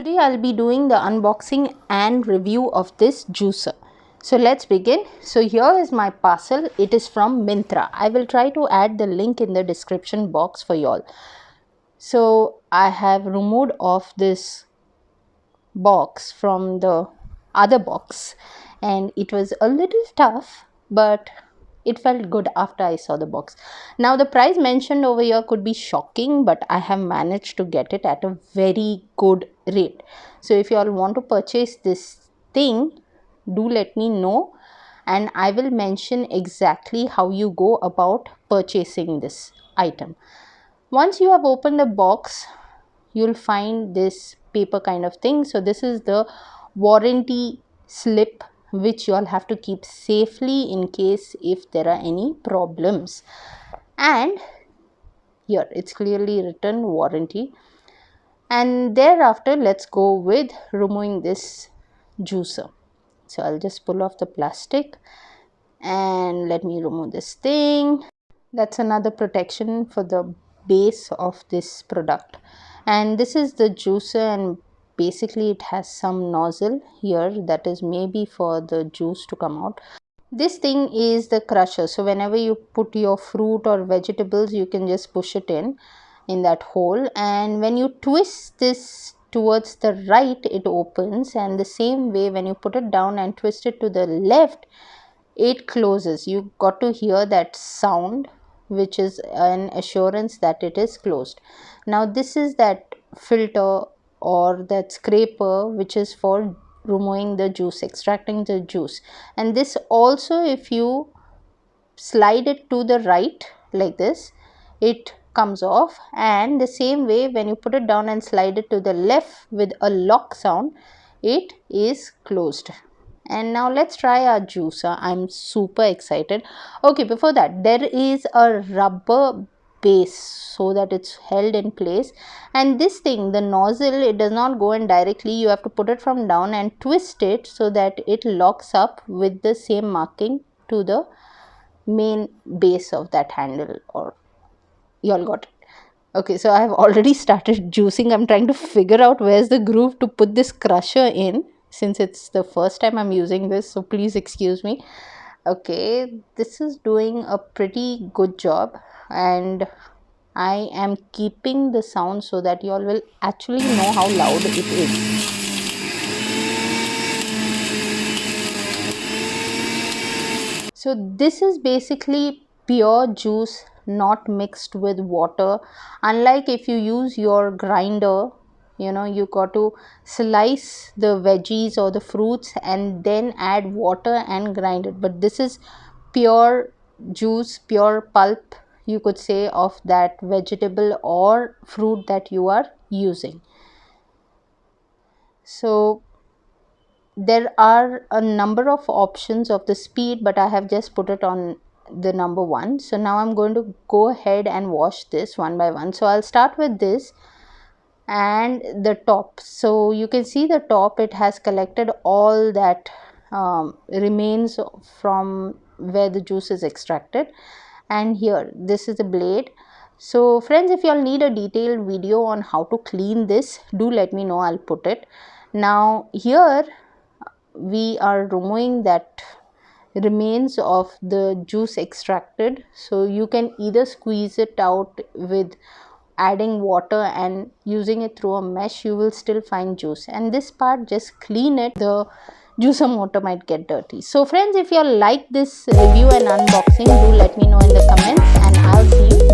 Today I'll be doing the unboxing and review of this juicer. So let's begin. So here is my parcel. It is from Myntra. I will try to add the link in the description box for y'all. So I have removed off this box from the other box and it was a little tough, but it felt good after I saw the box. Now the price mentioned over here could be shocking, but I have managed to get it at a very good rate. So if you all want to purchase this thing, do let me know and I will mention exactly how you go about purchasing this item. Once you have opened the box, you'll find this paper kind of thing. So this is the warranty slip which you all have to keep safely in case if there are any problems. And here it's clearly written warranty. And thereafter let's go with removing this juicer. So I'll just pull off the plastic and let me remove this thing. That's another protection for the base of this product. And this is the juicer, and basically it has some nozzle here that is maybe for the juice to come out. This thing is the crusher, so whenever you put your fruit or vegetables, you can just push it in that hole, and when you twist this towards the right, it opens, and the same way when you put it down and twist it to the left, it closes. You got to hear that sound, which is an assurance that it is closed. Now this is that filter or that scraper which is for removing the juice, extracting the juice. And this also, if you slide it to the right like this, it comes off, and the same way when you put it down and slide it to the left with a lock sound, it is closed. And now let's try our juicer. I'm super excited. Okay, before that, there is a rubber base so that it's held in place, and this thing, the nozzle, it does not go in directly. You have to put it from down and twist it so that it locks up with the same marking to the main base of that handle. Or you all got it? Okay, so I have already started juicing. I'm trying to figure out where's the groove to put this crusher in, since it's the first time I'm using this, so please excuse me. Okay, this is doing a pretty good job, and I am keeping the sound so that you all will actually know how loud it is. So this is basically pure juice, not mixed with water. Unlike if you use your grinder, you got to slice the veggies or the fruits and then add water and grind it. But this is pure juice, pure pulp, you could say, of that vegetable or fruit that you are using. So there are a number of options of the speed, but I have just put it on the number 1. So now I'm going to go ahead and wash this one by one. So I'll start with this and the top. So you can see the top, it has collected all that remains from where the juice is extracted. And here, this is the blade. So friends, if you all need a detailed video on how to clean this, do let me know. I'll put it. Now here we are removing that remains of the juice extracted. So you can either squeeze it out with adding water and using it through a mesh, you will still find juice. And this part, just clean it. The juicer motor might get dirty. So friends, if you all like this review and unboxing, do let me know in the comments, and I'll see you